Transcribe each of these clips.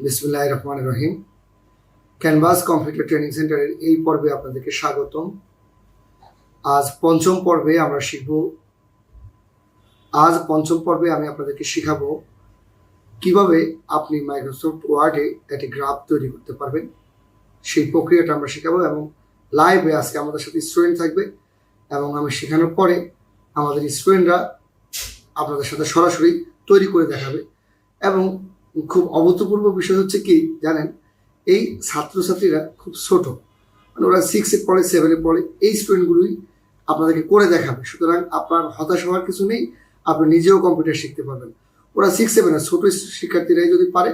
বিসমিল্লাহির রহমানির রহিম। Canvas computer training সেন্টারের এই পর্বে আপনাদেরকে স্বাগতম। আজ পঞ্চম পর্বে আমি আপনাদেরকে শিখাবো কিভাবে আপনি মাইক্রোসফট ওয়ার্ডে একটি গ্রাফ তৈরি করতে পারবেন। সেই প্রক্রিয়াটা আমরা শেখাবো এবং লাইভে আজকে আমাদের সাথে স্টুডেন্ট থাকবে এবং আমি শেখানোর পরে আমাদের স্টুডেন্টরা আপনাদের সাথে সরাসরি তৈরি করে দেখাবে। এবং খুব অভূতপূর্ব বিষয় হচ্ছে কি জানেন, এই ছাত্রছাত্রীরা খুব ছোট, মানে ওরা 6-এ পড়ে, 7-এ পড়ে, এই স্টুডেন্টগুলোই আপনাদেরকে করে দেখাবে। সুতরাং আপনার হতাশ হওয়ার কিছু নেই, আপনি নিজেও কম্পিউটার শিখতে পারবেন। ওরা 6-7 ছোট শিক্ষার্থীরাই যদি পারে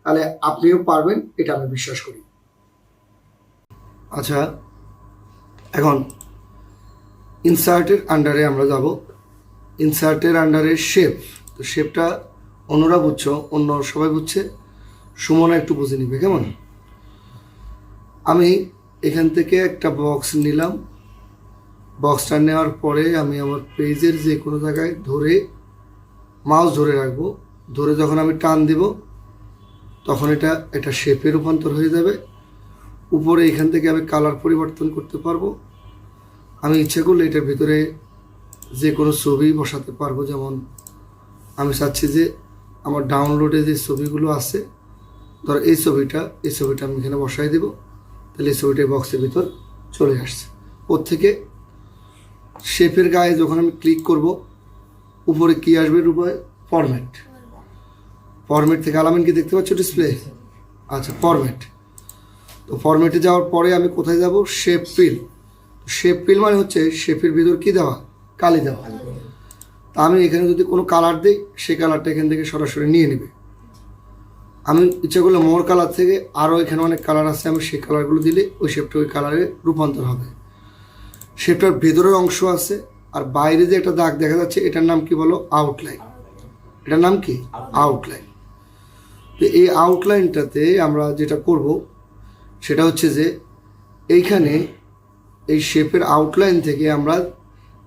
তাহলে আপনিও পারবেন, এটা আমি বিশ্বাস করি। আচ্ছা, এখন ইনসার্টের আন্ডারে আমরা যাব। ইনসার্টের আন্ডারে শেপ, তো শেপটা অন্যরা বুঝছো, অন্য সবাই বুঝছে, সুমনা একটু বুঝে নিবে কেমন। আমি এখান থেকে একটা বক্স নিলাম। বক্সটা নেওয়ার পরে আমি আমার পেজের যে কোনো জায়গায় ধরে মাউস ধরে রাখবো। ধরে যখন আমি টান দিব তখন এটা শেপে রূপান্তর হয়ে যাবে। উপরে এখান থেকে আমি কালার পরিবর্তন করতে পারবো। আমি ইচ্ছা করলে এটার ভিতরে যে কোনো ছবি বসাতে পারবো। যেমন আমি চাচ্ছি যে আমার ডাউনলোডে যে ছবিগুলো আছে, ধর এই ছবিটা আমি এখানে বসাই দেব, তাহলে এই ছবিটা বক্সের ভিতর চলে আসছে। ওর থেকে শেপের গায়ে যখন আমি ক্লিক করব উপরে কি আসবে, ফরম্যাট থেকে আলামিন কি দেখতে পাচ্ছ ডিসপ্লে? আচ্ছা, ফরম্যাট। তো ফরম্যাটে যাওয়ার পরে আমি কোথায় যাব? শেপ ফিল মানে হচ্ছে শেপের ভিতর কি দেওয়া, কালি দেওয়া। তা আমি এখানে যদি কোনো কালার দিই, সেই কালারটা এখান থেকে সরাসরি নিয়ে নেবে। আমি ইচ্ছা করলে মোর কালার থেকে আরও এখানে অনেক কালার আছে, আমি সেই কালারগুলো দিলে ওই শেপটা ওই কালারে রূপান্তর হবে। শেপটার ভেতরের অংশ আছে, আর বাইরে যে একটা দাগ দেখা যাচ্ছে এটার নাম কি বলো? আউটলাইন। এটার নাম কি? আউটলাইন। তো এই আউটলাইনটাতে আমরা যেটা করব সেটা হচ্ছে যে এইখানে এই শেপের আউটলাইন থেকে আমরা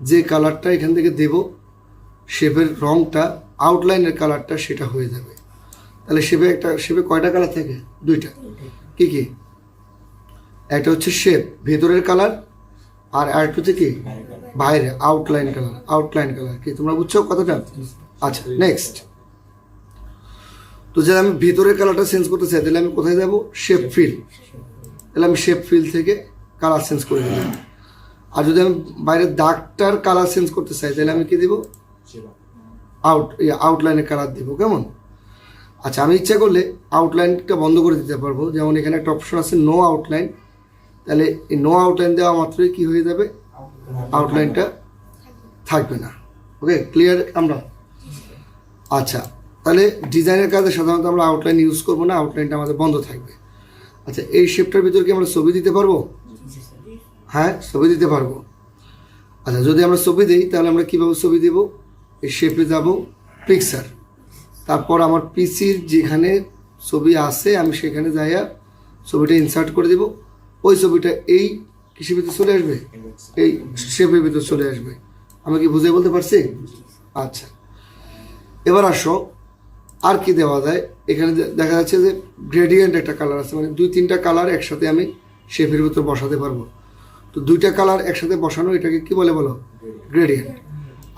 যে কালারটা এখান থেকে দেব, শেপের রংটা আউটলাইনের কালারটা সেটা হয়ে যাবে। তাহলে শেপে কয়টা কালার থাকে? 2টা। কি কি? একটা হচ্ছে শেপ ভেতরের কালার, আর আরেকটা হচ্ছে কি বাইরে আউটলাইন কালার। কি তোমরা বুঝছো কথাটা? আচ্ছা, নেক্সট। তো যদি আমি ভেতরের কালারটা চেঞ্জ করতে চাই তাহলে আমি কোথায় যাব? Shape feel. তাহলে আমি শেপ ফিল থেকে কালার চেঞ্জ করে দিলাম। আর যদি আমি বাইরের দাগটার কালার চেঞ্জ করতে চাই তাহলে আমি কি দিব? আউটলাইনের কালার দিব। কেমন? আচ্ছা, আমি ইচ্ছা করলে আউটলাইনটা বন্ধ করে দিতে পারবো। যেমন এখানে একটা অপশন আছে নো আউটলাইন, তাহলে এই নো আউটলাইন দেওয়া মাত্রই কি হয়ে যাবে? আউটলাইনটা থাকবে না। ওকে, ক্লিয়ার আমরা? আচ্ছা, তাহলে ডিজাইনের কাজে সাধারণত আমরা আউটলাইন ইউজ করবো না, আউটলাইনটা আমাদের বন্ধ থাকবে। আচ্ছা, এই শেপটার ভিতরে কি আমরা ছবি দিতে পারবো? হ্যাঁ, ছবি দিতে পারবো। আচ্ছা, যদি আমরা ছবি দিই তাহলে আমরা কীভাবে ছবি দেব? এই শেপে যাব, পিকচার, তারপর আমার পিসির যেখানে ছবি আছে আমি সেখানে যাইয়া ছবিটা ইনসার্ট করে দেব। ওই ছবিটা এই কিসের ভিতরে চলে আসবে? এই শেপের ভিতরে চলে আসবে। আমি কি বুঝে বলতে পারছি? আচ্ছা, এবার আসো আর কি দেওয়া যায়। এখানে দেখা যাচ্ছে যে গ্রেডিয়েন্ট একটা কালার আছে, মানে 2-3টা কালার একসাথে আমি শেপের ভিতর বসাতে পারবো। তো 2টা কালার একসাথে বসানো এটাকে কি বলে বলো? গ্রেডিয়েন্ট।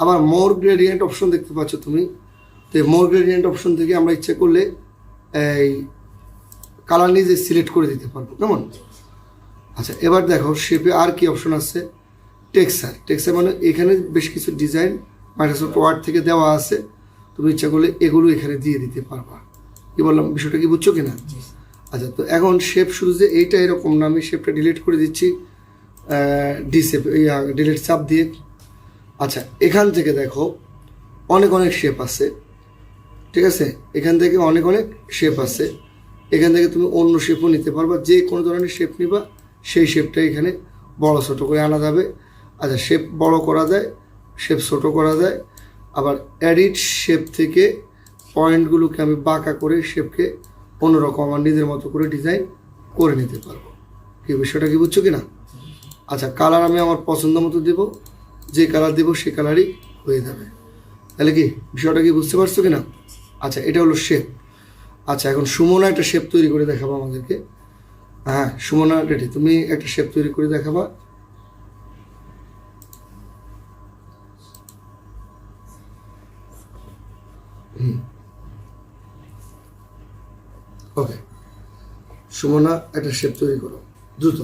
আবার মোর গ্রেডিয়েন্ট অপশন দেখতে পাচ্ছ তুমি। তো মোর গ্রেডিয়েন্ট অপশন থেকে আমরা ইচ্ছে করলে এই কালার নিজে সিলেক্ট করে দিতে পারবো। কেমন? আচ্ছা, এবার দেখো শেপে আর কি অপশন আছে? টেক্সচার মানে এখানে বেশ কিছু ডিজাইন মাইক্রোসফট ওয়ার্ড থেকে দেওয়া আছে, তুমি ইচ্ছা করলে এগুলো এখানে দিয়ে দিতে পারবা। কি বললাম, বিষয়টা কি বুঝছো কিনা? আচ্ছা, তো এখন শেপ শুধু যে এইটা এরকম না, আমি শেপটা ডিলিট করে দিচ্ছি ডিলিট চাপ দিয়ে। আচ্ছা, এখান থেকে দেখো অনেক শেপ আছে, ঠিক আছে? এখান থেকে অনেক শেপ আছে। এখান থেকে তুমি অন্য শেপও নিতে পারবা, যে কোনো ধরনের শেপ নিবা সেই শেপটা এখানে বড় ছোট করে আনা যাবে। আচ্ছা, শেপ বড় করা যায়, শেপ ছোট করা যায়। আবার এডিট শেপ থেকে পয়েন্টগুলোকে আমি বাঁকা করে শেপকে অন্যরকম আমার নিজের মতো করে ডিজাইন করে নিতে পারবো। কি বিষয়টা কি বুঝছো কিনা? আচ্ছা, কালার আমি আমার পছন্দ মতো দেবো, যে কালার দেবো সে কালারই হয়ে যাবে। তাহলে কি বিষয়টা কি বুঝতে পারছো কিনা? আচ্ছা, এটা হলো শেপ। আচ্ছা, এখন সুমনা একটা শেপ তৈরি করে দেখাবো আমাদেরকে। হ্যাঁ, সুমনা রেডি, তুমি একটা শেপ তৈরি করে দেখাবা। ওকে, সুমনা একটা শেপ তৈরি করো দ্রুত।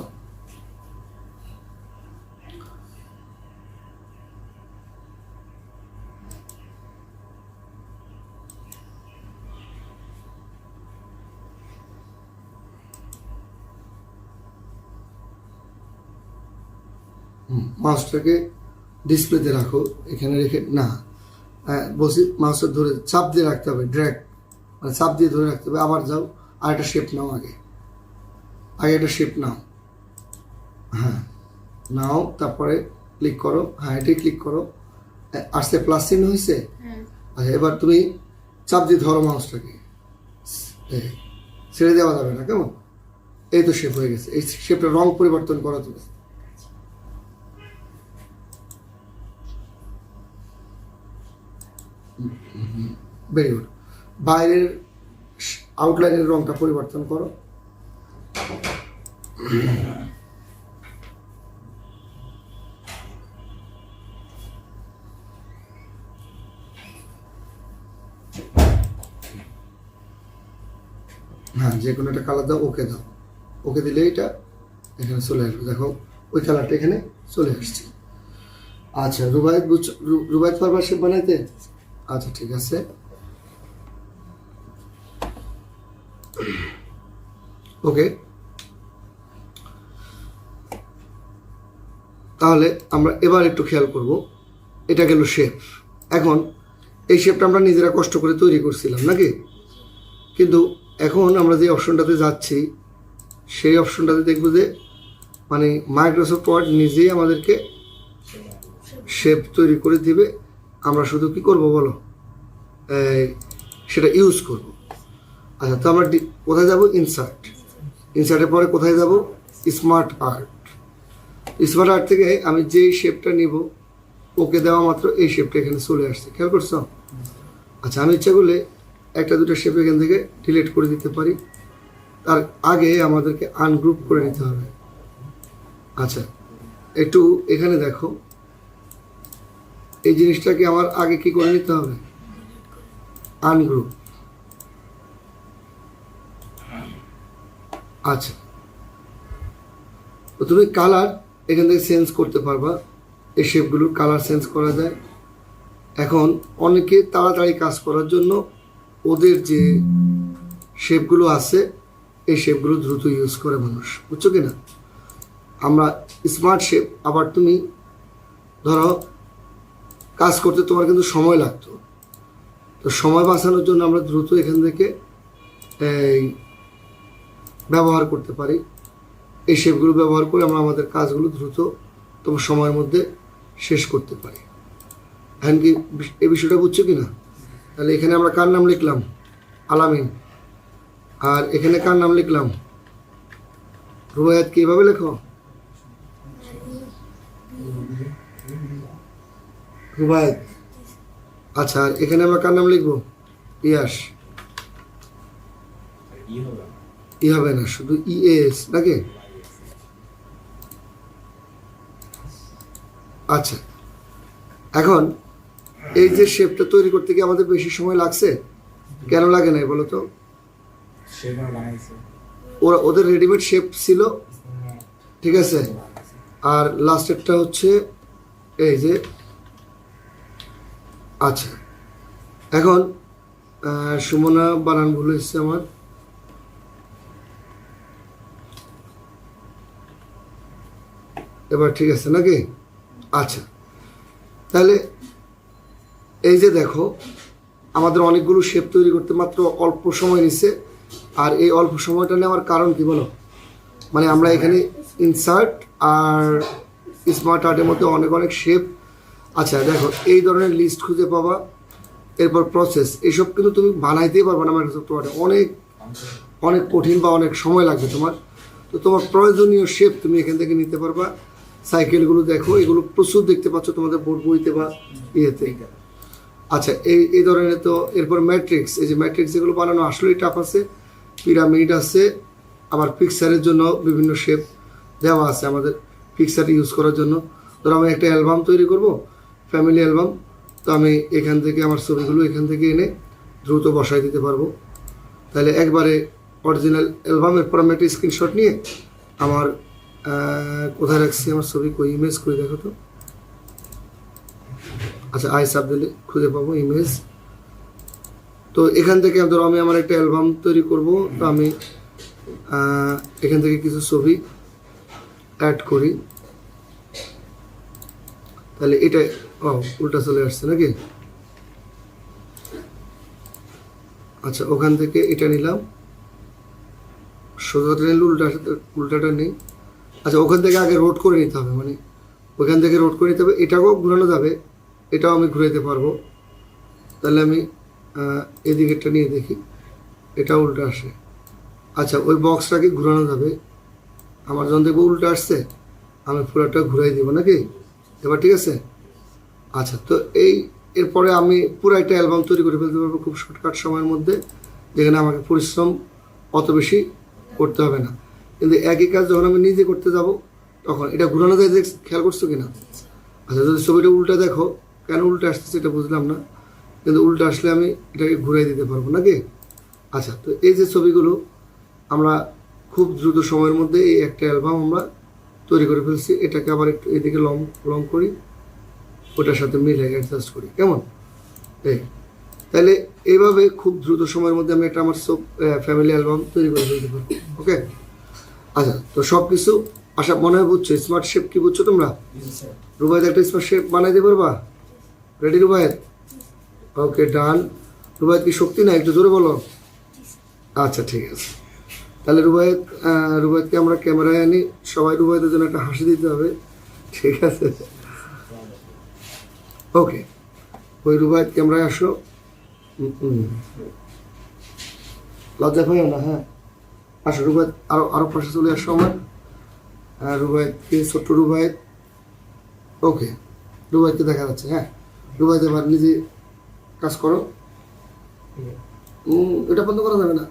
মাউসটাকে ডিসপ্লেতে রাখো, এখানে রেখে না, বলছি মাউসটা ধরে চাপ দিয়ে রাখতে হবে, ড্র্যাগ মানে চাপ দিয়ে ধরে রাখতে হবে। আবার যাও, আর একটা শেপ নাও, আগে একটা শেপ নাও। হ্যাঁ, নাও, তারপরে ক্লিক করো। হ্যাঁ, এটাই ক্লিক করো। আসতে প্লাস চিহ্ন হয়েছে। আচ্ছা, এবার তুমি চাপ দিয়ে ধরো মাউসটাকে, ছেড়ে দেওয়া যাবে না, কেমন? এই তো শেপ হয়ে গেছে। এই শেপটা রং পরিবর্তন করো তুমি। Very good. বাইরের আউটলাইনের রংটা পরিবর্তন করো। হ্যাঁ, যে কোনো একটা কালার দাও, ওকে দাও। ওকে দিলে এটা এখানে চলে আসবে, দেখো ওই কালারটা এখানে চলে আসছে। আচ্ছা, রুবায়েত বুঝছো? রুবায়েত পারবা শেপ বানাইতে? আচ্ছা, ঠিক আছে। ওকে, তাহলে আমরা এবার একটু খেয়াল করব। এটা গেল শেপ। এখন এই শেপটা আমরা নিজেরা কষ্ট করে তৈরি করছিলাম নাকি? কিন্তু এখন আমরা যে অপশনটাতে যাচ্ছি, সেই অপশনটাতে দেখবো যে মানে মাইক্রোসফট ওয়ার্ড নিজেই আমাদেরকে শেপ তৈরি করে দিবে। আমরা শুধু কি করব বলো, সেটা ইউজ করব। আচ্ছা, তো আমরা কোথায় যাব? ইনসার্ট। ইনসার্টের পরে কোথায় যাব? Smart art. স্মার্ট আর্ট থেকে আমি যেই শেপটা নিব, ওকে দেওয়া মাত্র এই শেপটা এখানে চলে আসছে, খেয়াল করছো? আচ্ছা, আমি ইচ্ছা করলে একটা দুটো শেপ এখান থেকে ডিলিট করে দিতে পারি। তার আগে আমাদেরকে আনগ্রুপ করে নিতে হবে। আচ্ছা, একটু এখানে দেখো, এই জিনিসটাকে আমার আগে কি করে নিতে হবে? আনগ্রুপ। আচ্ছা, তো তুমি কালার এখান থেকে চেঞ্জ করতে পারবা। এই শেপগুলোর কালার চেঞ্জ করা যায়। এখন অনেকে তাড়াতাড়ি কাজ করার জন্য ওদের যে শেপগুলো আছে, এই শেপগুলো দ্রুত ইউজ করে মানুষ, বুঝছো কি না? আমরা স্মার্ট শেপ, আবার তুমি ধরো কাজ করতে তোমার কিন্তু সময় লাগতো, তো সময় বাঁচানোর জন্য আমরা দ্রুত এখান থেকে এই ব্যবহার করতে পারি। এই শেপগুলো ব্যবহার করে আমরা আমাদের কাজগুলো দ্রুত তোমার সময়ের মধ্যে শেষ করতে পারি। এখন কি এই বিষয়টা বুঝছো কি না? তাহলে এখানে আমরা কার নাম লিখলাম? আলামিন। আর এখানে কার নাম লিখলাম? রুবায়াত। কি এভাবে লেখো? রুবায়াত। আচ্ছা, আর এখানে আমরা কার নাম লিখবো? ইয়াস। ই হবে না, শুধু ইএস নাকি? আচ্ছা, এখন এই যে শেপটা তৈরি করতে গিয়ে আমাদের বেশি সময় লাগছে, কেন লাগে নাই বলো তো? ওদের রেডিমেড শেপ ছিল, ঠিক আছে। আর লাস্টেরটা হচ্ছে এই যে। আচ্ছা, এখন সুমনা বানান ভুল হয়েছে আমার। এবার ঠিক আছে নাকি? আচ্ছা, তাহলে এই যে দেখো, আমাদের অনেকগুলো শেপ তৈরি করতে মাত্র অল্প সময় নিচ্ছে। আর এই অল্প সময়টা নেওয়ার কারণ কি বলো? মানে আমরা এখানে ইনসার্ট আর স্মার্ট আর্টের মধ্যে অনেক অনেক শেপ। আচ্ছা দেখো, এই ধরনের লিস্ট খুঁজে পাবা, এরপর প্রসেস, এসব কিন্তু তুমি বানাইতেই পারবে না মাইক্রোসফট ওয়ার্ডে। অনেক অনেক কঠিন বা অনেক সময় লাগবে তোমার। তো তোমার প্রয়োজনীয় শেপ তুমি এখান থেকে নিতে পারবা। সাইকেলগুলো দেখো, এগুলো প্রচুর দেখতে পাচ্ছ তোমাদের বোর্ড বইতে বা ইয়েতে। আচ্ছা, এই ধরনের। তো এরপর ম্যাট্রিক্স, এই যে ম্যাট্রিক্স যেগুলো বানানো আসলেই টাফ আছে, পিরামিড আছে, আবার পিকচারের জন্য বিভিন্ন শেপ দেওয়া আছে আমাদের পিকচার ইউজ করার জন্য। ধরো আমি একটা অ্যালবাম তৈরি করব, ফ্যামিলি অ্যালবাম, তো আমি এখান থেকে আমার ছবিগুলো এখান থেকে এনে দ্রুত বসায় দিতে পারবো। তাহলে একবারে অরিজিনাল অ্যালবামের পর আমি একটা স্ক্রিনশট নিয়ে আমার কোথায় রাখছি আমার ছবি, কই ইমেজ কই দেখো তো। আচ্ছা, আই সাব দিলে খুঁজে পাবো ইমেজ। তো এখান থেকে ধরো আমি আমার একটা অ্যালবাম তৈরি করব, তো আমি এখান থেকে কিছু ছবি অ্যাড করি। তাহলে এটা উল্টা চলে আসছে নাকি? আচ্ছা, ওখান থেকে এটা নিলাম, সোজাটা নিলে উল্টাটা নেই। আচ্ছা, ওখান থেকে আগে রোড করে নিতে হবে, মানে ওখান থেকে রোড করে নিতে হবে। এটাকেও ঘুরানো যাবে, এটাও আমি ঘুরাইতে পারবো। তাহলে আমি এদিকেরটা নিয়ে দেখি, এটা উল্টা আসে। আচ্ছা, ওই বক্সটাকে ঘুরানো যাবে। আমার যখন দেখবো উল্টা আসছে, আমি পুরোটা ঘুরাই দেবো নাকি? এবার ঠিক আছে। আচ্ছা, তো এরপরে আমি পুরো একটা অ্যালবাম তৈরি করে ফেলতে পারবো খুব শর্টকাট সময়ের মধ্যে, যেখানে আমাকে পরিশ্রম অত বেশি করতে হবে না। কিন্তু একই কাজ যখন আমি নিজে করতে যাব, তখন এটা ঘুরানো যায়, খেয়াল করছো কিনা? আচ্ছা, যদি ছবিটা উল্টা দেখো, কেন উল্টা আসতেছে এটা বুঝলাম না, কিন্তু উল্টা আসলে আমি এটাকে ঘুরাই দিতে পারবো নাকি? আচ্ছা, তো এই যে ছবিগুলো আমরা খুব দ্রুত সময়ের মধ্যে এই একটা অ্যালবাম আমরা তৈরি করে ফেলছি। এটাকে আবার একটু এদিকে লং করি, ওটার সাথে মিলে অ্যাডজাস্ট করি, কেমন? তাহলে এইভাবে খুব দ্রুত সময়ের মধ্যে আমি একটা আমার সব ফ্যামিলি অ্যালবাম তৈরি করে ফেলতে পারবো। ওকে, আচ্ছা, তো সব কিছু আশা মনে হয় বুঝছো। স্মার্ট শেপ কি বুঝছো তোমরা? রুবায়েত একটা স্মার্ট শেপ বানাই দিতে পারবা? রেডি রুবায়েত? ওকে, ডান। রুবায়েত কি শক্তি না, একটু জোরে বলো। আচ্ছা, ঠিক আছে। তাহলে রুবায়েতকে আমরা ক্যামেরায় আনি, সবাই রুবায়েতের জন্য একটা হাসি দিতে হবে, ঠিক আছে? ওকে, ওই রুবায়েত ক্যামেরায় আসো, লজ্জা পাইও না। হ্যাঁ, আসো রুবায়েত, আরো পাশে চলে আসো আমার। রুবায়েতকে, ছোট্ট রুবায়েত। ওকে, রুবায়েতকে দেখা যাচ্ছে। হ্যাঁ, রুবায়েত এবার নিজে কাজ করো। এটা বন্ধ করা যাবে না,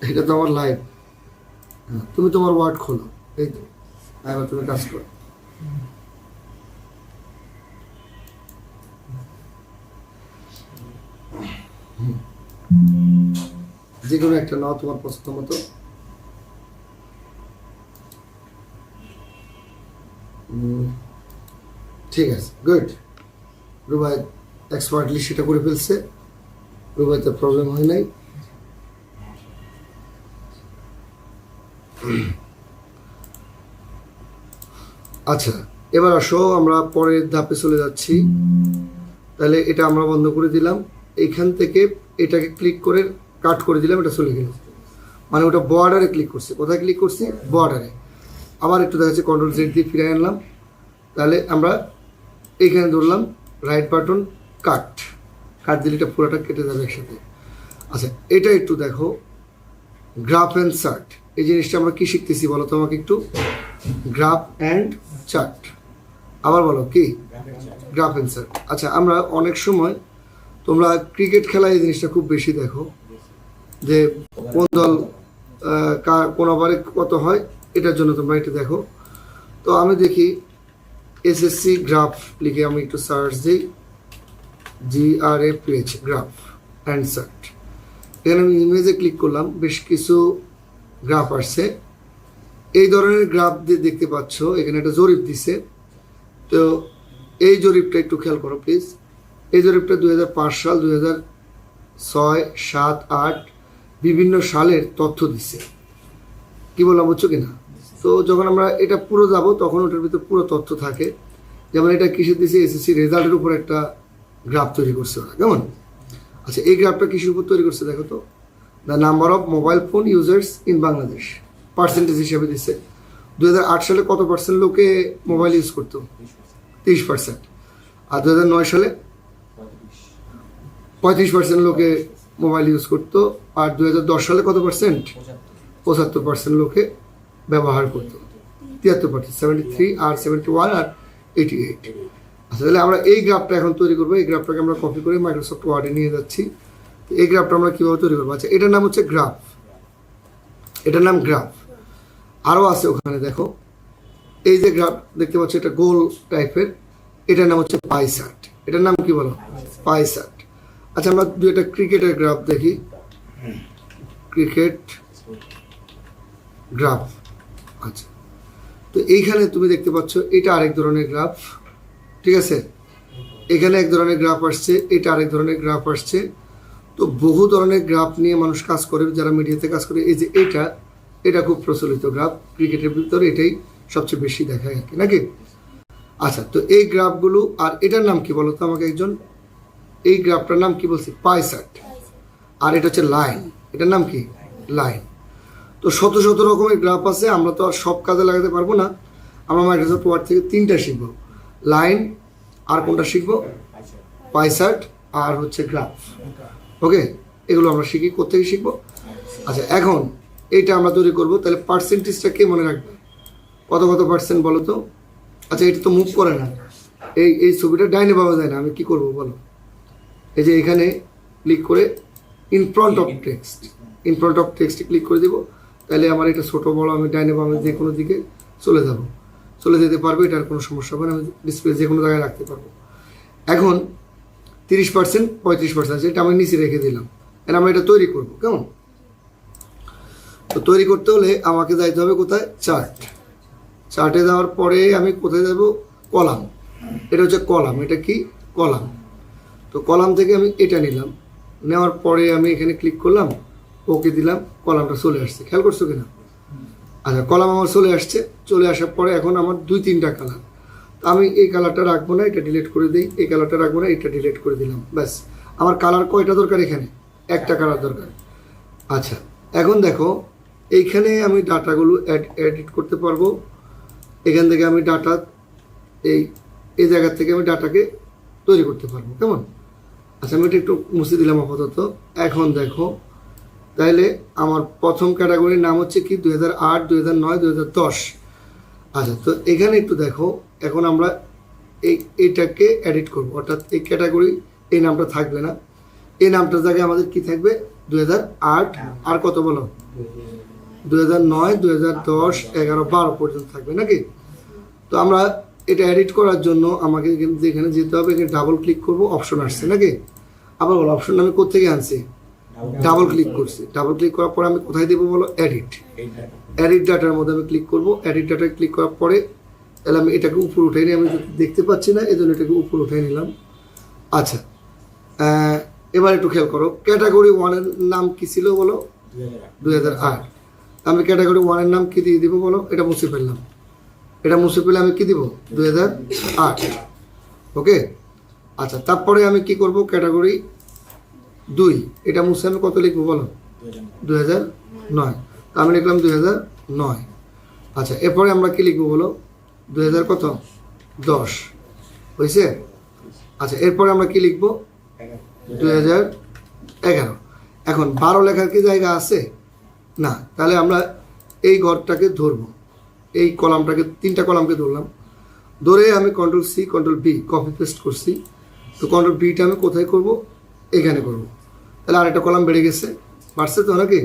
এটা তো আমার লাইভ। তুমি তোমার ওয়ার্ড খোলো, এই তো। এবার তুমি কাজ করো। যে কোনো একটা নাও তোমার পছন্দ মতো। ঠিক আছে, গুড। রুবায়েত এক্সপার্টলি সেটা করে ফেলছে, রুবায়েতের প্রবলেম হয় নাই। আচ্ছা, এবার আসো আমরা পরের ধাপে চলে যাচ্ছি। তাহলে এটা আমরা বন্ধ করে দিলাম, এইখান থেকে এটাকে ক্লিক করে কাট করে দিলাম, এটা চলে গেল। মানে ওটা বর্ডারে ক্লিক করছে। কোথায় ক্লিক করছি? বর্ডারে। আবার একটু দেখা যাচ্ছে কন্ট্রোল জেড দিয়ে ফিরে আনলাম। তাহলে আমরা এইখানে ধরলাম রাইট বাটন, কাট দিলে এটা পুরোটা কেটে যাবে একসাথে। আচ্ছা, এটা একটু দেখো, গ্রাফ অ্যান্ড চার্ট। এই জিনিসটা আমরা কি শিখতেছি বলো তো আমাকে একটু? Graph and chart. আবার বলো কি? Graph and chart. আচ্ছা, আমরা অনেক সময়, তোমরা ক্রিকেট খেলায় এই জিনিসটা খুব বেশি দেখো, যে কোন দল কোন ওভারে কত হয়, এটার জন্য তোমরা এটা দেখো। তো আমি দেখি এসএসসি গ্রাফ লিখে আমি একটু সার্চ দিই, GRAPH, গ্রাফ অ্যান্ড চার্ট। এখানে আমি ইমেজে ক্লিক করলাম, বেশ কিছু গ্রাফ আসছে। এই ধরনের গ্রাফ দিয়ে দেখতে পাচ্ছ, এখানে একটা জরিপ দিছে। তো এই জরিপটা একটু খেয়াল করো প্লিজ। এই জরিপটা 2005 সাল, 2006, 7, 8 বিভিন্ন সালের তথ্য দিচ্ছে। কি বললাম, বুঝছো কিনা? তো যখন আমরা এটা পুরো যাব, তখন ওটার ভিতরে পুরো তথ্য থাকে। যেমন এটা কিসের দিচ্ছে? এসএসসি রেজাল্টের উপর একটা গ্রাফ তৈরি করছে ওরা, কেমন? আচ্ছা, এই গ্রাফটা কিসের উপর তৈরি করছে দেখো তো। The number of mobile phone users in Bangladesh, percentage হিসাবে দিচ্ছে। 2008 সালে কত পার্সেন্ট লোকে মোবাইল ইউজ করতো? 30%। আর 2009 সালে 35% লোকে মোবাইল ইউজ করতো। আর 2010 সালে কত পার্সেন্ট? 75% লোকে ব্যবহার করতো। 73%, 73 আর 71 আর 88। আচ্ছা, তাহলে আমরা এই গ্রাফটা এখন তৈরি করবো। এই গ্রাফটাকে আমরা কপি করে মাইক্রোসফট ওয়ার্ডে নিয়ে যাচ্ছি। এই গ্রাফটা আমরা কীভাবে তৈরি করবো? আচ্ছা, এটার নাম হচ্ছে গ্রাফ, এটার নাম গ্রাফ। আরও আছে ওখানে, দেখো এই যে গ্রাফ দেখতে পাচ্ছ, এটা গোল টাইপের, এটার নাম হচ্ছে পাই চার্ট। এটার নাম কি বলো? Pie chart. আচ্ছা, আমরা একটা ক্রিকেটের গ্রাফ দেখি, ক্রিকেট গ্রাফ। আচ্ছা, তো এইখানে তুমি দেখতে পাচ্ছ এটা আরেক ধরনের গ্রাফ, ঠিক আছে? এখানে এক ধরনের গ্রাফ আসছে, এটা আরেক ধরনের গ্রাফ আসছে। তো বহু ধরনের গ্রাফ নিয়ে মানুষ কাজ করে, যারা মিডিয়াতে কাজ করে। এই যে এটা খুব প্রচলিত গ্রাফ, ক্রিকেটের ভিতরে এটাই সবচেয়ে বেশি দেখায় আর কি, নাকি? আচ্ছা, তো এই গ্রাফগুলো, আর এটার নাম কি বলো তো আমাকে একজন? এই গ্রাফটার নাম কি বলছি? Pie chart. আর এটা হচ্ছে লাইন, এটার নাম কি? লাইন। তো শত শত রকমের গ্রাফ আছে, আমরা তো আর সব কাজে লাগাতে পারবো না। আমরা মাইক্রোসফট ওয়ার্ড থেকে 3টা শিখবো, লাইন, আর কোনটা শিখবো? পাই চার্ট, আর হচ্ছে গ্রাফ। ওকে, এগুলো আমরা শিখি, কোথেকে শিখবো? আচ্ছা, এখন এইটা আমরা তৈরি করবো, তাহলে পার্সেন্টেজটা কে মনে রাখবে? কত কত পার্সেন্ট বলো তো? আচ্ছা, এটা তো মুভ করে না, এই ছবিটা ডাইনে পাওয়া যায় না, আমি কি করবো বলো? এই যে এখানে ক্লিক করে in front of text, in front of টেক্সটে ক্লিক করে দিব। তাহলে আমার এটা ছোটো বড়ো আমি ডাইনে বামে যে কোনো দিকে চলে যেতে পারবো, এটার কোনো সমস্যা হবে না, আমি ডিসপ্লে যে কোনো জায়গায় রাখতে পারবো। এখন 30%, 35% এটা আমি নিচে রেখে দিলাম। এখন আমরা এটা তৈরি করবো, কেমন? তো তৈরি করতে হলে আমাকে যাইতে হবে কোথায়? চার্টে যাওয়ার পরে আমি কোথায় যাব? কলাম। এটা হচ্ছে কলাম, এটা কি? কলাম। তো কলাম থেকে আমি এটা নিলাম, নেওয়ার পরে আমি এখানে ক্লিক করলাম, ওকে দিলাম, কলামটা চলে আসছে। খেয়াল করছো কিনা? আচ্ছা, কলাম আমার চলে আসছে। চলে আসার পরে এখন আমার 2-3টা কালার। আমি এই কালারটা রাখবো না, এটা ডিলিট করে দিই। এই কালারটা রাখবো না, এটা ডিলিট করে দিলাম। ব্যাস, আমার কালার কয়টা দরকার? এখানে একটা কালার দরকার। আচ্ছা, এখন দেখো এইখানে আমি ডাটাগুলো এডিট করতে পারবো। এখান থেকে আমি ডাটা এই জায়গা থেকে আমি ডাটাকে তৈরি করতে পারবো, কেমন? আচ্ছা, আমি এটা একটু মুছে দিলাম আপাতত। এখন দেখো, তাইলে আমার প্রথম ক্যাটাগরির নাম হচ্ছে কি? 2008, 2009, 2010। আচ্ছা, তো এখানে একটু দেখো, এখন আমরা এইটাকে এডিট করবো, অর্থাৎ এই ক্যাটাগরি এই নামটা থাকবে না, এই নামটার জায়গায় আমাদের কি থাকবে? 2008, আর কত বলো? 2009, 2010, 11, 12 পর্যন্ত থাকবে, নাকি? তো আমরা এটা এডিট করার জন্য আমাকে এখানে যেতে হবে, এখানে ডাবল ক্লিক করবো, অপশন আসছে, নাকি? আবার বলো, অপশন আমি কোথেকে আনছি? ডাবল ক্লিক করছি। ডাবল ক্লিক করার পরে আমি কোথায় দেবো বলো? এডিট ডাটার মধ্যে আমি ক্লিক করবো। এডিট ডাটায় ক্লিক করার পরে তাহলে আমি এটাকে উপর উঠে নিই, আমি দেখতে পাচ্ছি না, এই জন্য এটাকে উপর উঠে নিলাম। আচ্ছা, এবার একটু খেয়াল করো, ক্যাটাগরি 1-এর নাম কি ছিল বলো? 2008। আমি ক্যাটাগরি 1-এর নাম কি দিয়ে দিব বলো? এটা মুছে ফেললাম। এটা মুছে ফেলে আমি কি দিব? 2008। ওকে, আচ্ছা, তারপরে আমি কি করব? ক্যাটাগরি 2, এটা মুছে আমি কত লিখবো বলো? 2009। তা আমি লিখলাম 2009। আচ্ছা, এরপরে আমরা কি লিখবো বলো? 2010 হয়েছে? আচ্ছা, এরপরে আমরা কি লিখবো? 2011। এখন 12 লেখার কি জায়গা আছে? না। তাহলে আমরা এই ঘরটাকে ধরবো, এই কলামটাকে, 3টা কলামকে ধরলাম, ধরে আমি control C control B copy paste করছি। তো কন্ট্রোল বিটা আমি কোথায় করব? এখানে করব। তাহলে আরেকটা কলাম বেড়ে গেছে, বাড়ছে তো নাকি?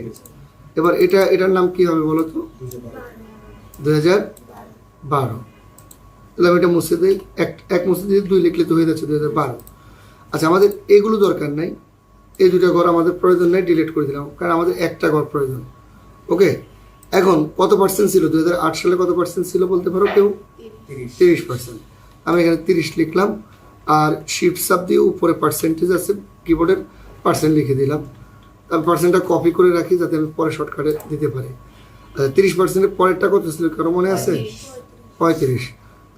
এবার এটার নাম কি হবে বলো তো? 2012। তাহলে আমি এটা মুছে দিই, এক মুছে দিয়ে 2 লিখলে তো হয়ে যাচ্ছে 2012। আচ্ছা, আমাদের এগুলো দরকার নাই, এই 2টা ঘর আমাদের প্রয়োজন নেই, ডিলিট করে দিলাম, কারণ আমাদের একটা ঘর প্রয়োজন। ওকে, এখন কত পার্সেন্ট ছিল? 2008 সালে কত পার্সেন্ট ছিল বলতে পারো কেউ? 30%। আমি এখানে 30 লিখলাম, আর শিফট সাব দিয়ে উপরে পার্সেন্টেজ আছে কিবোর্ডের, পার্সেন্ট লিখে দিলাম। তার পার্সেন্টটা কপি করে রাখি যাতে আমি পরে শর্টকাটে দিতে পারি। 30%-এর পরেরটা কত ছিল কারো মনে আছে? 35।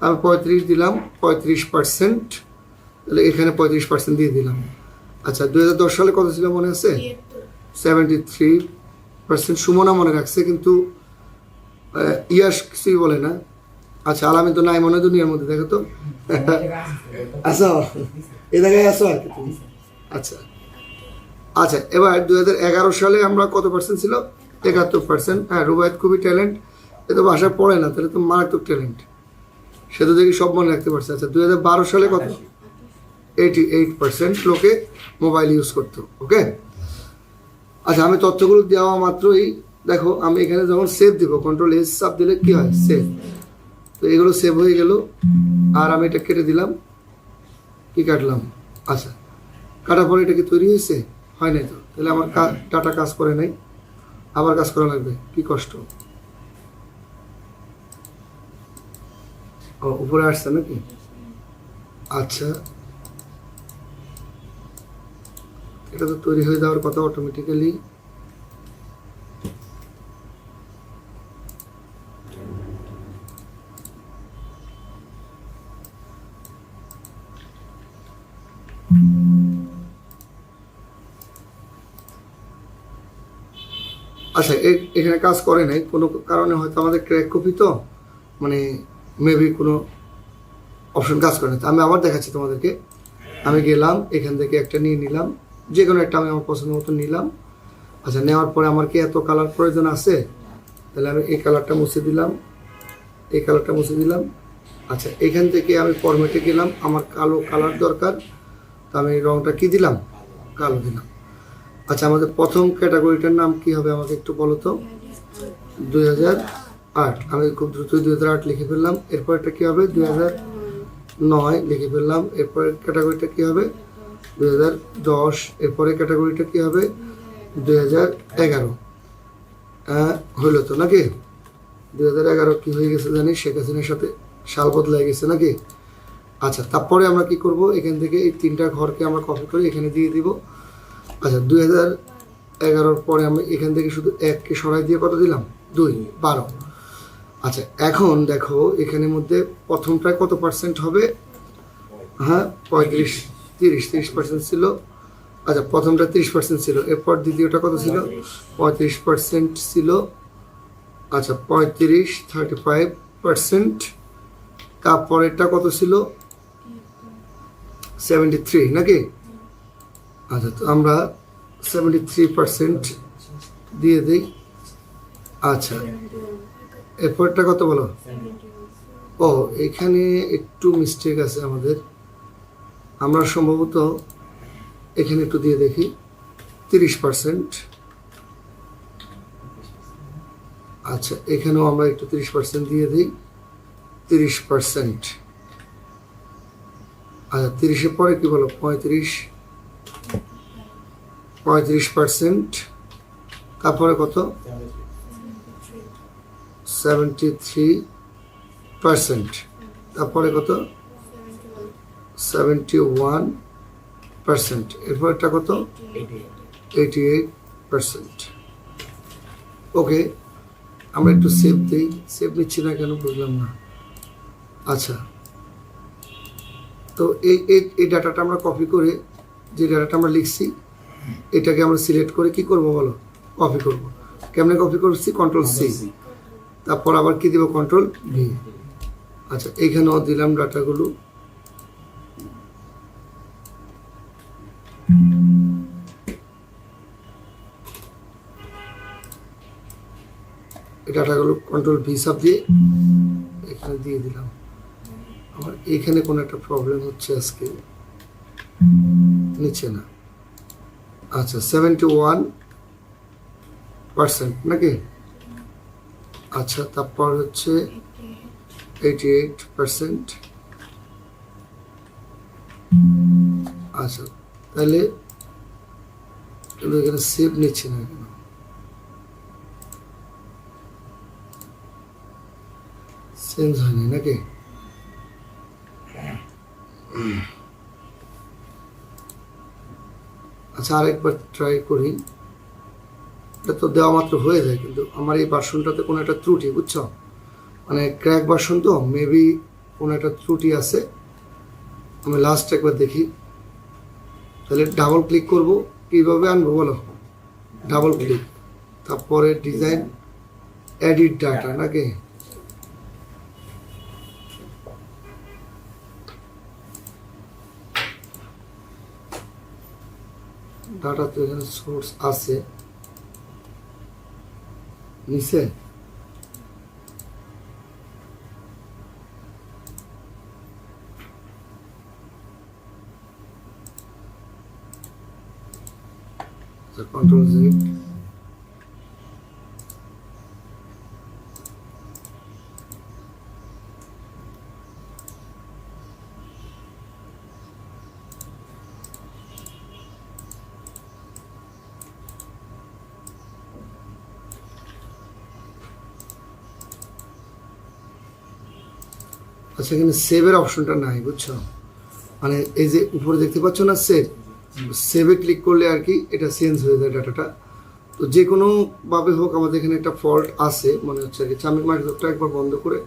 আমি 35 দিলাম, 35%। তাহলে এখানে 35% দিয়ে দিলাম। আচ্ছা, 2010 সালে কত ছিল মনে আছে? 73%। সুমনা মনে রাখছে, কিন্তু ইয়াস কিছুই বলে না। আচ্ছা, আলামী তো নাই মনে দুনিয়ার মধ্যে, দেখো তো। আচ্ছা, এ জায়গায় আসো আর কি তুমি। আচ্ছা আচ্ছা, এবার 2011 সালে আমরা কত পার্সেন্ট ছিল? 71%। হ্যাঁ, রুবায়েত খুবই ট্যালেন্ট, এ তো ভাষায় পড়ে না, তাহলে তো মারাত্মক ট্যালেন্ট। সে তো দেখি সব মনে রাখতে পারছে। আচ্ছা 2012 সালে কত? 88% লোকে মোবাইল ইউজ করতো। ওকে, আচ্ছা আমি তথ্যগুলো দেওয়া মাত্রই দেখো আমি এখানে যখন সেভ দিব, কন্ট্রোল S চাপ দিলে কি হয়? সেভ। তো এগুলো সেভ হয়ে গেল। আর আমি এটা কেটে দিলাম। কি কাটলাম? আচ্ছা, কাটার পরে এটা কি তৈরি হয়েছে? হয় নাই তো, তাহলে আমার ডাটা কাজ করে নাই, আবার কাজ করা লাগবে। কি কষ্ট। ও উপরে আসছে নাকি? আচ্ছা, এটা তো তৈরি হয়ে যাওয়ার কথা অটোমেটিক্যালি। আচ্ছা এখানে কাজ করে নাই কোনো কারণে, হয়তো আমাদের ক্র্যাক কপি তো, মানে মেবি কোনো অপশন কাজ করে না। আমি আবার দেখাচ্ছি তোমাদেরকে। আমি গেলাম এখান থেকে একটা নিয়ে নিলাম, যে কোনো একটা আমি আমার পছন্দ মতো নিলাম। আচ্ছা নেওয়ার পরে আমার কি এত কালার প্রয়োজন আছে? তাহলে আমি এই কালারটা মুছে দিলাম, এই কালারটা মুছে দিলাম। আচ্ছা এখান থেকে আমি ফরম্যাটে গেলাম, আমার কালো কালার দরকার, তো আমি রংটা কি দিলাম? কালো দিলাম। আচ্ছা আমাদের প্রথম ক্যাটাগরিটার নাম কি হবে আমাকে একটু বলো তো? 2008। আমি খুব দ্রুত 2008 লিখে ফেললাম। এরপর এটা কি হবে? 2009 লিখে ফেললাম। এরপরে ক্যাটাগরিটা কি হবে? 2010। এরপরে ক্যাটাগরিটা কি হবে? 2011। হইলো তো নাকি? 2011 কি হয়ে গেছে জানি? শেখ হাসিনার সাথে সাল বদলাই গেছে নাকি? আচ্ছা তারপরে আমরা কি করব? এখান থেকে এই তিনটা ঘরকে আমরা কপি করে এখানে দিয়ে দিব। আচ্ছা 2011 পরে আমি এখান থেকে শুধু 1কে সরাই দিয়ে কত দিলাম? 2, 12। আচ্ছা এখন দেখো এখানের মধ্যে প্রথমটায় কত পার্সেন্ট হবে? হ্যাঁ 30% ছিল। আচ্ছা প্রথমটা 30% ছিল, এরপর দ্বিতীয়টা কত ছিল? 35% ছিল। আচ্ছা 35% তারপরেরটা কত ছিল? 73 নাকি? আচ্ছা তো আমরা 73% দিয়ে দিই। আচ্ছা এরপরটা কত বলো? ও এখানে একটু মিস্টেক আছে আমাদের, আমরা সম্ভবত এখানে একটু দিয়ে দেখি 30%। আচ্ছা এখানেও আমরা একটু 30% দিয়ে দিই। 30%। আচ্ছা 30-এর পরে কি বলো? 35%। তারপরে কত? 73%। তারপরে কত? 71%। এরপরটা কত? 88%। ওকে, আমরা একটু সেভ দিই। সেভ নিচ্ছি না কেন বুঝলাম না। আচ্ছা তো এই ডাটাটা আমরা কপি করে, যে ডাটাটা আমরা লিখছি এটাকে আমরা সিলেক্ট করে কি করব বলো? কপি করব। কেমনে কপি করছি? কন্ট্রোল-C। তারপর আবার কি দিব? কন্ট্রোল-V। আচ্ছা এইখানেও দিলাম ডাটাগুলো। এই ডাটাগুলো কন্ট্রোল-V চাপ দিয়ে এখানে দিয়ে দিলাম। আমার এখানে কোনো একটা প্রবলেম হচ্ছে আজকে, নিচে না। আচ্ছা 71% নাকি? আচ্ছা তারপর হচ্ছে 88%। আচ্ছা তাহলে এখানে সেভ নিচ্ছে না কেন? চেঞ্জ হয়নি নাকি? আচ্ছা আরেকবার ট্রাই করি। এটা তো দেওয়া মাত্র হয়ে যায়, কিন্তু আমার এই ভার্সনটাতে কোনো একটা ত্রুটি, বুঝছো? মানে ক্র্যাক ভার্সন তো, মেবি কোনো একটা ত্রুটি আছে। আমি লাস্ট একবার দেখি। তাহলে ডাবল ক্লিক করব। কীভাবে আনবো বলো? ডাবল ক্লিক, তারপরে ডিজাইন, এডিট ডাটা নাকি? ডাটা তো এখানে সোর্স আছে নিচে। আচ্ছা কন্ট্রোল জেড, আচ্ছা এখানে সেভের অপশনটা নাই বুঝছো, মানে এই যে উপরে দেখতে পাচ্ছ না সেভ, সেভে ক্লিক করলে আর কি এটা চেঞ্জ হয়ে যায় ডাটাটা। তো যে কোনোভাবে হোক আমাদের এখানে একটা ফল্ট আছে মনে হচ্ছে আর কি। আমি মাইক্রোসফটটা একবার বন্ধ করে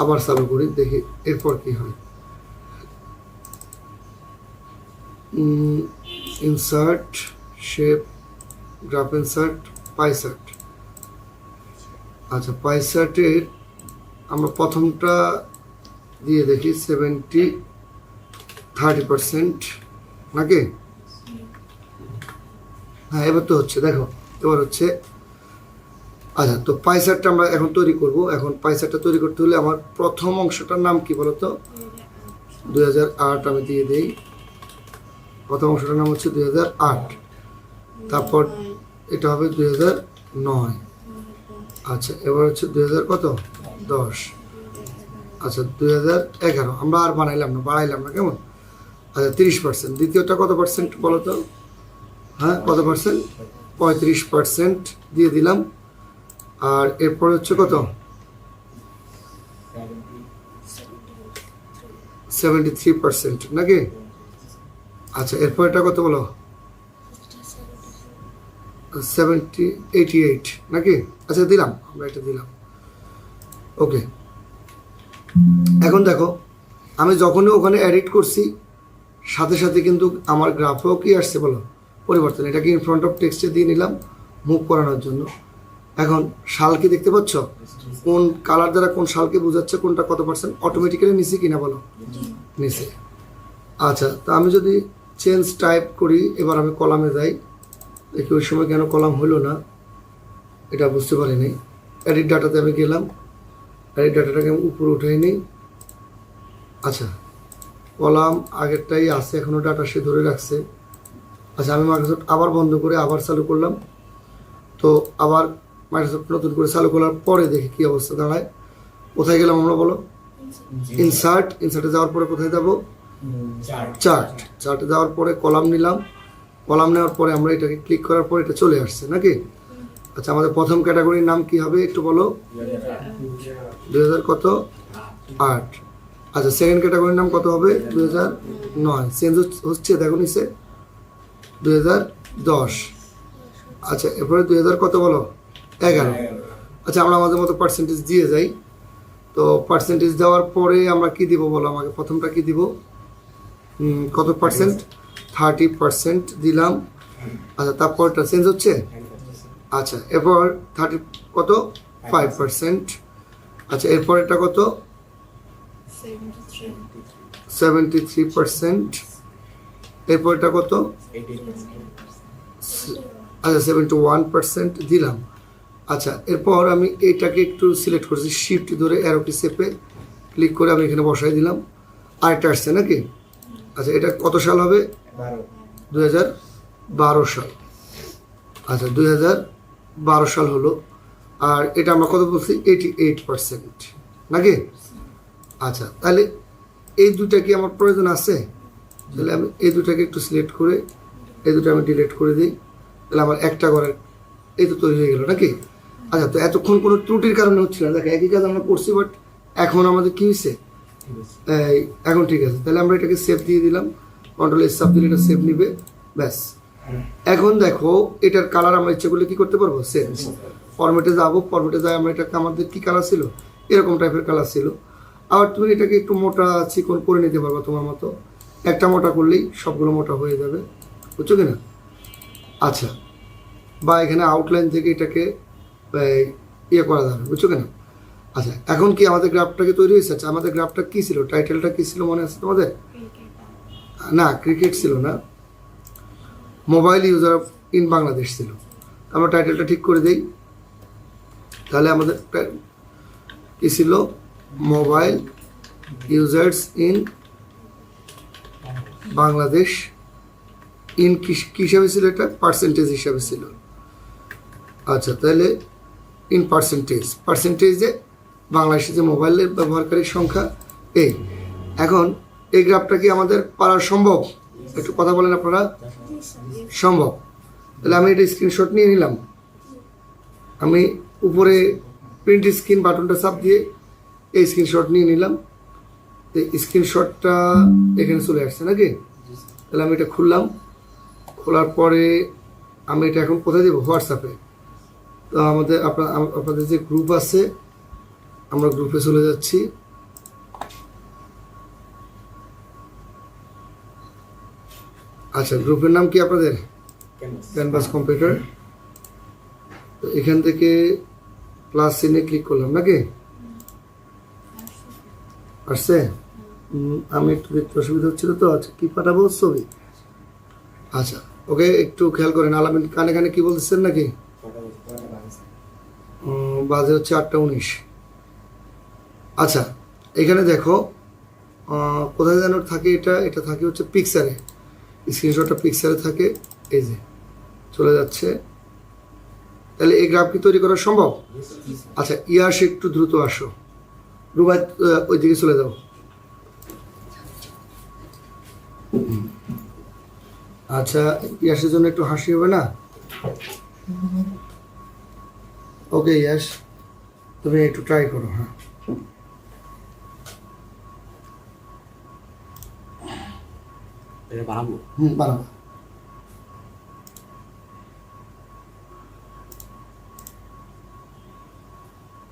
আবার চালু করি, দেখি এরপর কি হয়। Insert shape, graph insert, pie chart. আচ্ছা পাইসার্টের আমরা প্রথমটা দিয়ে দেখি 30% নাকি? হ্যাঁ এবার তো হচ্ছে, দেখো এবার হচ্ছে। আচ্ছা তো পাইসারটা আমরা এখন তৈরি করব। এখন পাইসারটা তৈরি করতে হলে আমার প্রথম অংশটার নাম কি বলতো? 2008 আমি দিয়ে দেই। প্রথম অংশটার নাম হচ্ছে 2008, তারপর এটা হবে 2009। আচ্ছা এবার হচ্ছে 2000 কত 10। আচ্ছা 2011 আমরা আর বাড়াইলাম না কেমন? আচ্ছা 30%। দ্বিতীয়টা কত পার্সেন্ট বলো তো? হ্যাঁ কত পার্সেন্ট? 35% দিয়ে দিলাম। আর এরপর হচ্ছে কত? 73% নাকি? আচ্ছা এরপর এটা কত বলো? 88 নাকি? আচ্ছা দিলাম, আমরা এটা দিলাম। ওকে এখন দেখো আমি যখনই ওখানে এডিট করছি সাথে সাথে কিন্তু আমার গ্রাফেও কি আসছে বলো? পরিবর্তন। এটাকে ইন ফ্রন্ট অফ টেক্সটে দিয়ে নিলাম মুভ করানোর জন্য। এখন শাল কি দেখতে পাচ্ছ? কোন কালার দ্বারা কোন শালকে বোঝাচ্ছে, কোনটা কত পার্সেন্ট অটোমেটিক্যালি নিচে কিনা বলো? নিচে। আচ্ছা তা আমি যদি চেঞ্জ টাইপ করি, এবার আমি কলামে যাই, দেখি ওই সময় কেন কলাম হলো না এটা বুঝতে পারিনি। এডিট ডাটাতে আমি গেলাম, এডিট ডাটাটাকে আমি উপরে উঠাই নিই। আচ্ছা কলাম আগেরটাই আছে, এখনও ডাটা সে ধরে রাখছে। আচ্ছা আমি মাইক্রোসফট আবার বন্ধ করে আবার চালু করলাম। তো আবার মাইক্রোসফট নতুন করে চালু করার পরে দেখি কী অবস্থা দাঁড়ায়। কোথায় গেলাম আমরা বলো? ইনসার্টে যাওয়ার পরে কোথায় যাবো? চার্টে যাওয়ার পরে কলাম নিলাম। কলাম নেওয়ার পরে আমরা এটাকে ক্লিক করার পরে এটা চলে আসছে নাকি? আচ্ছা আমাদের প্রথম ক্যাটাগরির নাম কি হবে একটু বলো? 2000 কত 8। আচ্ছা সেকেন্ড ক্যাটাগরির নাম কত হবে? 2009। চেঞ্জ হচ্ছে দেখো নিচে 2010। আচ্ছা এরপরে 2000 কত বলো? 11। আচ্ছা আমরা আমাদের মতো পার্সেন্টেজ দিয়ে যাই। তো পার্সেন্টেজ দেওয়ার পরে আমরা কি দিব বলো আমাকে? প্রথমটা কি দিব? কত পার্সেন্ট? 30% দিলাম। আচ্ছা তারপরটা চেঞ্জ হচ্ছে। আচ্ছা এরপর 30 কত 5%। আচ্ছা এরপর এটা কত? 73%। এরপর এটা কত? আচ্ছা 71% দিলাম। আচ্ছা এরপর আমি এইটাকে একটু সিলেক্ট করছি, শিফট ধরে অ্যারো কি চেপে ক্লিক করে আমি এখানে বসাই দিলাম। আরেকটা আসছে নাকি? আচ্ছা এটা কত সাল হবে? 2012 সাল। আচ্ছা 2012 সাল হলো। আর এটা আমরা কত বলছি? 88% নাকি? আচ্ছা তাহলে এই দুটা কি আমার প্রয়োজন আছে? তাহলে আমি এই দুটাকে একটু সিলেক্ট করে এই দুটো আমি ডিলিট করে দিই। তাহলে আমার একটা ঘরের এই তো তৈরি হয়ে গেল নাকি? আচ্ছা তো এতক্ষণ কোনো ত্রুটির কারণে হচ্ছিল না, দেখো একই কাজ আমরা করছি, বাট এখন আমাদের কী হয়েছে? এখন ঠিক আছে। তাহলে আমরা এটাকে সেভ দিয়ে দিলাম, কন্ট্রোল এস চাপ দিলে এটা সেভ নিবে, ব্যাস। এখন দেখো এটার কালার আমরা ইচ্ছে করলে কী করতে পারবো? চেঞ্জ। ফরম্যাটে যাবো, ফরম্যাটে যাই আমরা এটাকে, আমাদের কী কালার ছিল? এরকম টাইপের কালার ছিল। আবার তুমি এটাকে একটু মোটা চিকন করে নিতে পারবো তোমার মতো। একটা মোটা করলেই সবগুলো মোটা হয়ে যাবে, বুঝছো কিনা? আচ্ছা বা এখানে আউটলাইন থেকে এটাকে ইয়ে করা যাবে, বুঝছো কিনা? আচ্ছা এখন কি আমাদের গ্রাফটাকে তৈরি হয়েছে? আচ্ছা আমাদের গ্রাফটা কী ছিল? টাইটেলটা কী ছিল মনে আছে তোমাদের? না ক্রিকেট ছিল না, মোবাইল ইউজার ইন বাংলাদেশ ছিল। আমরা টাইটেলটা ঠিক করে দিই। তাহলে আমাদের কী ছিল? Mobile users in Bangladesh in কি হিসাবে ছিল, এটা পার্সেন্টেজ হিসাবে ছিল। আচ্ছা, তাহলে ইন পার্সেন্টেজে বাংলাদেশে যে মোবাইলের ব্যবহারকারীর সংখ্যা এই। এখন এই গ্রাফটা কি আমাদের পারা সম্ভব? একটু কথা বলেন আপনারা। সম্ভব। তাহলে আমি এটা স্ক্রিনশট নিয়ে নিলাম। আমি উপরে প্রিন্ট স্ক্রিন বাটনটা চাপ দিয়ে এই স্ক্রিনশট নিয়ে নিলাম। তো স্ক্রিনশটটা এখানে চলে আসছে নাকি? তাহলে আমি এটা খুললাম। খোলার পরে আমি এটা এখন কোথায় দেবো? হোয়াটসঅ্যাপে। তো আমাদের আপনাদের যে গ্রুপ আছে, আমরা গ্রুপে চলে যাচ্ছি। আচ্ছা, গ্রুপের নাম কি আপনাদের? Canvas computer. তো এখান থেকে প্লাস চিহ্নে ক্লিক করলাম নাকি? আসছে? আমি একটু দেখতে অসুবিধা হচ্ছিল তো। আচ্ছা, কি পাঠাবো? ছবি। আচ্ছা, ওকে, একটু খেয়াল করেন। আলামিন কানে কানে কি বলতেছেন নাকি? বাজে হচ্ছে 8:19। আচ্ছা, এখানে দেখো কোথায় যেন থাকে, এটা থাকে হচ্ছে পিকচারে। স্ক্রিনশটটা পিকচারে থাকে। এই যে চলে যাচ্ছে। তাহলে এই গ্রাফ কি তৈরি করা সম্ভব? আচ্ছা, ইয়াস একটু দ্রুত আসো। রুবাই ওই দিকে চলে যাও। আচ্ছা, ইয়াসের জন্য একটু হাসি হবে না? ওকে ইয়াস, তুমি একটু ট্রাই করো। হ্যাঁ, বানাবো। বানাবো।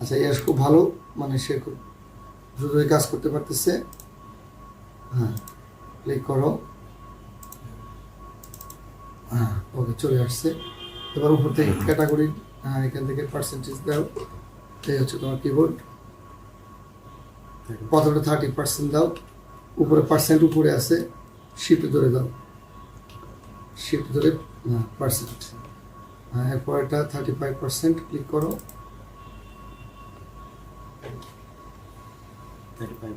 আচ্ছা, ইয়াস খুব ভালো, মানে সে খুব দ্রুতই কাজ করতে পারতেছে। হ্যাঁ, ক্লিক করো। হ্যাঁ, ওকে, চলে আসছে। এবার উপর থেকে ক্যাটাগরি, হ্যাঁ, এখান থেকে পার্সেন্টেজ দাও। এই হচ্ছে তোমার কিবোর্ড। প্রথমে 30% দাও। উপরে পার্সেন্ট উপরে আছে, শিফট ধরে দাও। শিফট ধরে পার্সেন্ট। হ্যাঁ, এরপর এটা 35% ক্লিক করো। 35।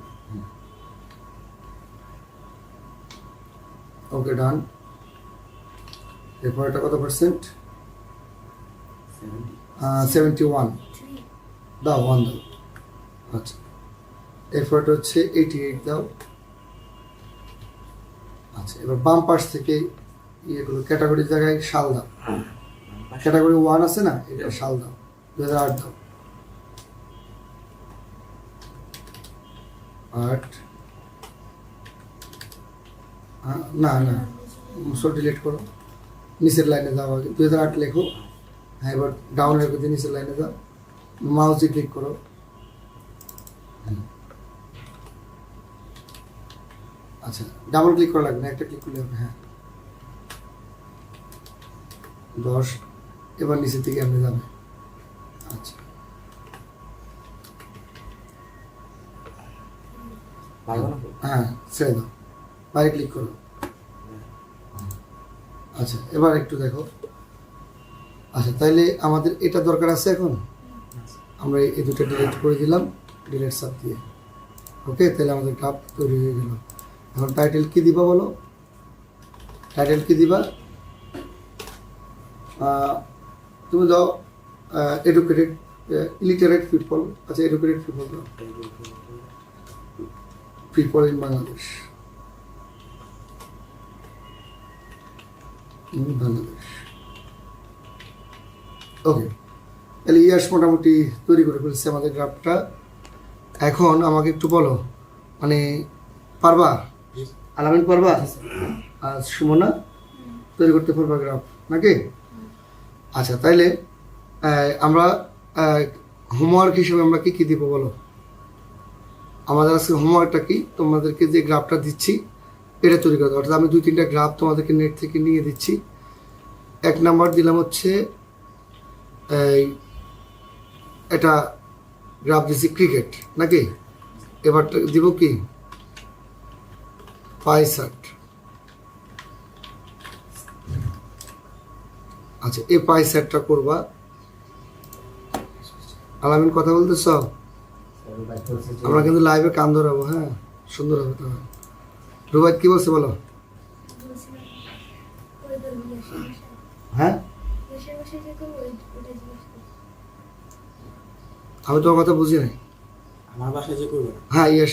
ওকে, ডান। এরপর এটা কত পার্সেন্ট? 71 দাও, 1 দাও। আচ্ছা, এরপর এটা হচ্ছে 88 দাও। আচ্ছা, এবার বাম পাশ থেকে ইয়েগুলো ক্যাটাগরি জায়গায় সাল দাও। ক্যাটাগরি 1 আছে না, এটা সাল দাও। 2008 দাও। 8 না না, সব ডিলিট করো। নিচের লাইনে যাও, আগে 2008 লেখো। হ্যাঁ, এবার ডাউন রেখে দিয়ে নিচের লাইনে যাও। মাউসে ক্লিক করো। আচ্ছা, ডাবল ক্লিক করা লাগবে না, একটা ক্লিক করলে হবে। হ্যাঁ, 10। এবার নিচের দিকে আপনি যাবে। আচ্ছা, হ্যাঁ, ছেড়ে দাও, বাইরে ক্লিক করো। আচ্ছা, এবার একটু দেখো। আচ্ছা, তাইলে আমাদের এটা দরকার আছে এখন। আমরা এই দুটো ডিলিট করে দিলাম, ডিলিট সাব দিয়ে। ওকে, তাহলে আমাদের গ্রাফ তৈরি হয়ে গেল। এখন টাইটেল কি দিবা বলো? টাইটেল কি দিবা? তুমি দাও এডুকেটেড ইলিটারেট পিপল। আচ্ছা, এডুকেটেড পিপল দাও, পিপল ইন বাংলাদেশ। বাংলাদেশ। ওকে, তাহলে ইয়াস মোটামুটি তৈরি করে ফেলছে আমাদের গ্রাফটা। এখন আমাকে একটু বলো, মানে পারবা? আলামিন পারবা? আর সুমনা তৈরি করতে পারবা গ্রাফ নাকি? আচ্ছা, তাইলে আমরা হোমওয়ার্ক হিসেবে আমরা কি কি দিব বলো? আমাদের আজকে হোমওয়ার্কটা কি? তোমাদেরকে যে গ্রাফটা দিচ্ছি এটা তৈরি করতে, অর্থাৎ আমি 2-3টা গ্রাফ তোমাদেরকে নেট থেকে নিয়ে দিচ্ছি। 1 নাম্বার দিলাম হচ্ছে এটা গ্রাফ দিচ্ছি ক্রিকেট নাকি? এবার দিব কি? Pie chart. আচ্ছা, এই পাই চার্টটা করবা। আলামিন কথা বলতেছ? আমরা কিন্তু লাইভে কান ধরাবো। হ্যাঁ, সুন্দর হবে। তো রুবাইত কি বলছে বলো? বাসায় যে করবো ওটা জিজ্ঞেস করি। আমি তোমার কথা বুঝি নাই। আমার বাসায় যে করবে না হ্যাঁ, ইয়ে